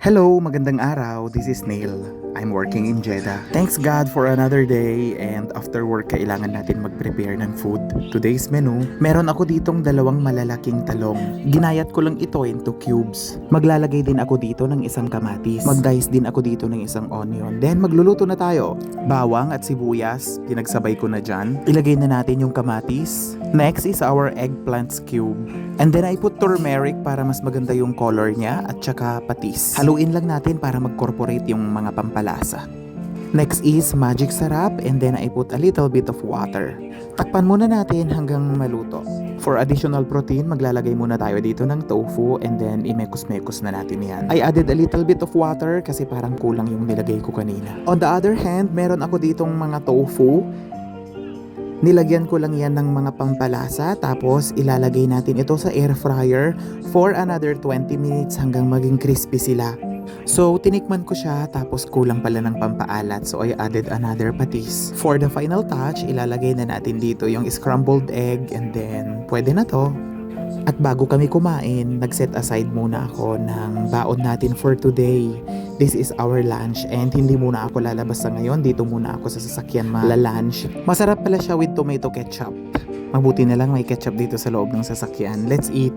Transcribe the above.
Hello, magandang araw. This is Neil. I'm working in Jeddah. Thanks God for another day, and after work kailangan natin mag-prepare ng food. Today's menu, meron ako ditong dalawang malalaking talong. Ginayat ko lang ito into cubes. Maglalagay din ako dito ng isang kamatis. Mag-dice din ako dito ng isang onion. Then magluluto na tayo. Bawang at sibuyas, pinagsabay ko na dyan. Ilagay na natin yung kamatis. Next is our eggplants cube. And then I put turmeric para mas maganda yung color niya at saka patis. Haluin lang natin para mag-corporate yung mga pampalasa. Next is magic sarap, and then I put a little bit of water. Takpan muna natin hanggang maluto. For additional protein, maglalagay muna tayo dito ng tofu, and then imekos-mekos na natin yan. I added a little bit of water kasi parang kulang yung nilagay ko kanina. On the other hand, meron ako ditong mga tofu. Nilagyan ko lang yan ng mga pampalasa, tapos ilalagay natin ito sa air fryer for another 20 minutes hanggang maging crispy sila. So, tinikman ko siya, tapos kulang pala ng pampaalat, so I added another patis. For the final touch, ilalagay na natin dito yung scrambled egg, and then pwede na to. At bago kami kumain, nag-set aside muna ako ng baon natin for today. This is our lunch, and hindi muna ako lalabas sa ngayon. Dito muna ako sa sasakyan lunch. Masarap pala siya with tomato ketchup. Mabuti na lang may ketchup dito sa loob ng sasakyan. Let's eat!